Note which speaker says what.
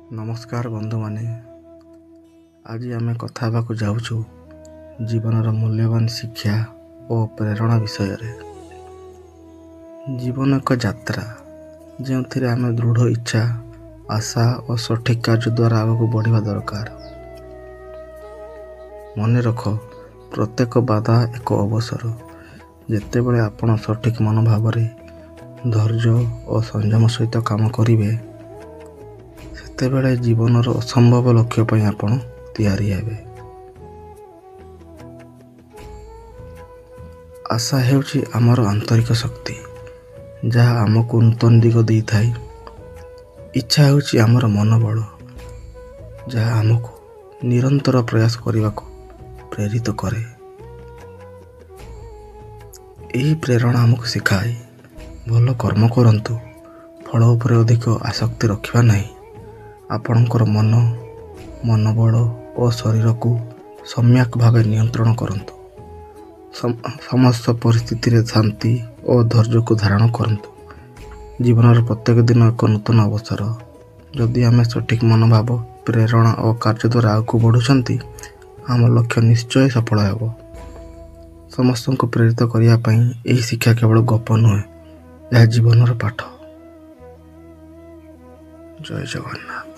Speaker 1: ନମସ୍କାର ବନ୍ଧୁମାନେ, ଆଜି ଆମେ କଥା ହେବାକୁ ଯାଉଛୁ ଜୀବନର ମୂଲ୍ୟବାନ ଶିକ୍ଷା ଓ ପ୍ରେରଣା ବିଷୟରେ। ଜୀବନ ଏକ ଯାତ୍ରା ଯେଉଁଥିରେ ଆମେ ଦୃଢ଼ ଇଚ୍ଛା, ଆଶା ଓ ସଠିକ୍ କାର୍ଯ୍ୟ ଦ୍ୱାରା ଆଗକୁ ବଢ଼ିବା ଦରକାର। ମନେ ରଖ, ପ୍ରତ୍ୟେକ ବାଧା ଏକ ଅବସର। ଯେତେବେଳେ ଆପଣ ସଠିକ୍ ମନୋଭାବରେ, ଧୈର୍ଯ୍ୟ ଓ ସଂଯମ ସହିତ କାମ କରିବେ, ସେତେବେଳେ ଜୀବନର ଅସମ୍ଭବ ଲକ୍ଷ୍ୟ ପାଇଁ ଆପଣ ତିଆରି ହେବେ। ଆଶା ହେଉଛି ଆମର ଆନ୍ତରିକ ଶକ୍ତି, ଯାହା ଆମକୁ ନୂତନ ଦିଗ ଦେଇଥାଏ। ଇଚ୍ଛା ହେଉଛି ଆମର ମନୋବଳ, ଯାହା ଆମକୁ ନିରନ୍ତର ପ୍ରୟାସ କରିବାକୁ ପ୍ରେରିତ କରେ। ଏହି ପ୍ରେରଣା ଆମକୁ ଶିଖାଏ, ଭଲ କର୍ମ କରନ୍ତୁ, ଫଳ ଉପରେ ଅଧିକ ଆସକ୍ତି ରଖିବା ନାହିଁ। ଆପଣଙ୍କର ମନୋବଳ ଓ ଶରୀରକୁ ସମ୍ୟକ୍ ଭାବେ ନିୟନ୍ତ୍ରଣ କରନ୍ତୁ। ସମସ୍ତ ପରିସ୍ଥିତିରେ ଶାନ୍ତି ଓ ଧୈର୍ଯ୍ୟକୁ ଧାରଣ କରନ୍ତୁ। ଜୀବନର ପ୍ରତ୍ୟେକ ଦିନ ଏକ ନୂତନ ଅବସର। ଯଦି ଆମେ ସଠିକ୍ ମନୋଭାବ, ପ୍ରେରଣା ଓ କାର୍ଯ୍ୟ ଦ୍ୱାରା ଆଗକୁ ବଢ଼ୁଛନ୍ତି, ଆମ ଲକ୍ଷ୍ୟ ନିଶ୍ଚୟ ସଫଳ ହେବ। ସମସ୍ତଙ୍କୁ ପ୍ରେରିତ କରିବା ପାଇଁ ଏହି ଶିକ୍ଷା କେବଳ ଗପ ନୁହେଁ, ଏହା ଜୀବନର ପାଠ। ଜୟ ଜଗନ୍ନାଥ।